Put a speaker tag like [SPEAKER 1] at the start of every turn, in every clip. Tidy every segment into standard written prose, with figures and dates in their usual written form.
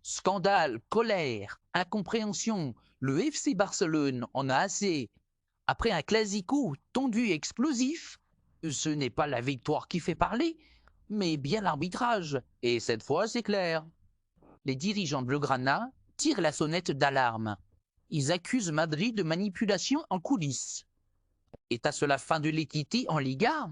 [SPEAKER 1] Scandale, colère, incompréhension, le FC Barcelone en a assez. Après un classico tendu et explosif, ce n'est pas la victoire qui fait parler, mais bien l'arbitrage. Et cette fois, c'est clair. Les dirigeants bleugrana tirent la sonnette d'alarme. Ils accusent Madrid de manipulation en coulisses. Est-ce la fin de l'équité en Liga?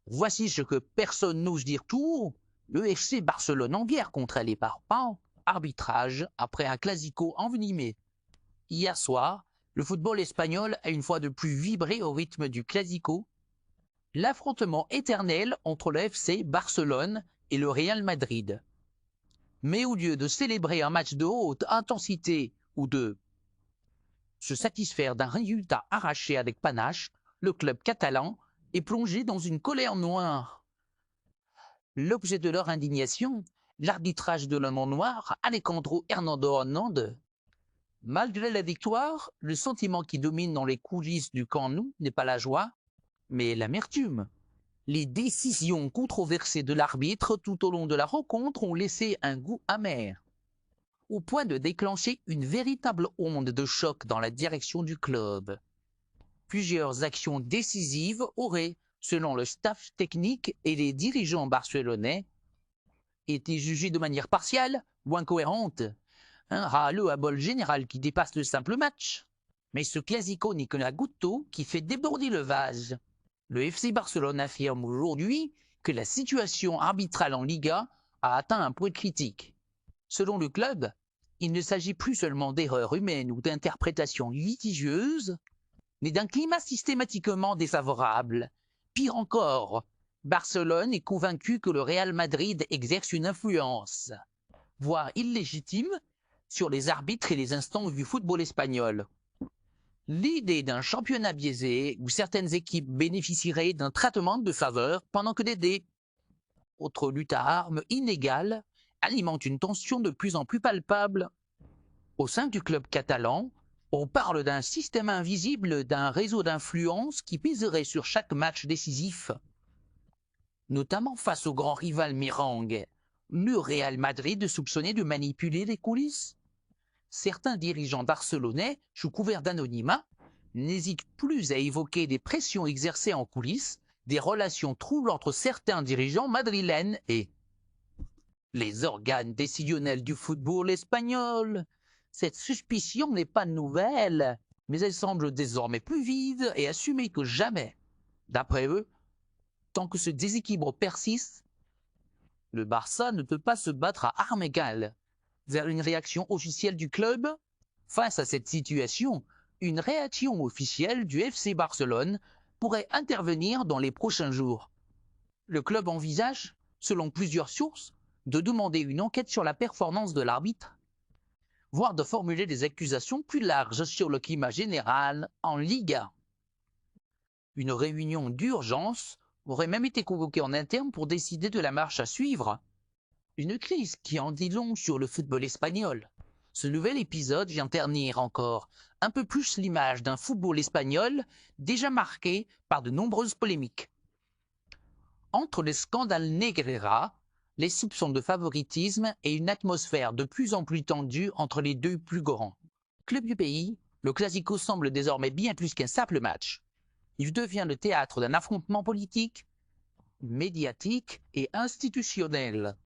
[SPEAKER 1] Voici ce que personne n'ose dire tout haut. Le FC Barcelone en guerre contre les parpaings. Arbitrage après un classico envenimé. Hier soir, le football espagnol a une fois de plus vibré au rythme du classico. L'affrontement éternel entre le FC Barcelone et le Real Madrid. Mais au lieu de célébrer un match de haute intensité ou de se satisfaire d'un résultat arraché avec panache, le club catalan est plongé dans une colère noire. L'objet de leur indignation, l'arbitrage de l'homme en noir, Alejandro Hernando. Malgré la victoire, le sentiment qui domine dans les coulisses du Camp Nou n'est pas la joie, mais l'amertume. Les décisions controversées de l'arbitre tout au long de la rencontre ont laissé un goût amer, au point de déclencher une véritable onde de choc dans la direction du club. Plusieurs actions décisives auraient, selon le staff technique et les dirigeants barcelonais, été jugées de manière partiale ou incohérente. Un râleux à bol général qui dépasse le simple match. Mais ce classico n'est que la goutte d'eau qui fait déborder le vase. Le FC Barcelone affirme aujourd'hui que la situation arbitrale en Liga a atteint un point critique. Selon le club, il ne s'agit plus seulement d'erreurs humaines ou d'interprétations litigieuses, mais d'un climat systématiquement défavorable. Pire encore, Barcelone est convaincu que le Real Madrid exerce une influence, voire illégitime, sur les arbitres et les instances du football espagnol. L'idée d'un championnat biaisé où certaines équipes bénéficieraient d'un traitement de faveur pendant que des autres luttes à armes inégales alimente une tension de plus en plus palpable. Au sein du club catalan, on parle d'un système invisible, d'un réseau d'influence qui pèserait sur chaque match décisif. Notamment face au grand rival Merengue, le Real Madrid soupçonné de manipuler les coulisses. Certains dirigeants barcelonais, sous couvert d'anonymat, n'hésitent plus à évoquer des pressions exercées en coulisses, des relations troubles entre certains dirigeants madrilènes et les organes décisionnels du football espagnol. Cette suspicion n'est pas nouvelle, mais elle semble désormais plus vive et assumée que jamais. D'après eux, tant que ce déséquilibre persiste, le Barça ne peut pas se battre à armes égales vers une réaction officielle du club. Face à cette situation, une réaction officielle du FC Barcelone pourrait intervenir dans les prochains jours. Le club envisage, selon plusieurs sources, de demander une enquête sur la performance de l'arbitre, voire de formuler des accusations plus larges sur le climat général en Liga. Une réunion d'urgence aurait même été convoquée en interne pour décider de la marche à suivre. Une crise qui en dit long sur le football espagnol. Ce nouvel épisode vient ternir encore un peu plus l'image d'un football espagnol déjà marqué par de nombreuses polémiques. Entre les scandales Negreira, les soupçons de favoritisme et une atmosphère de plus en plus tendue entre les deux plus grands clubs du pays, le Classico semble désormais bien plus qu'un simple match. Il devient le théâtre d'un affrontement politique, médiatique et institutionnel.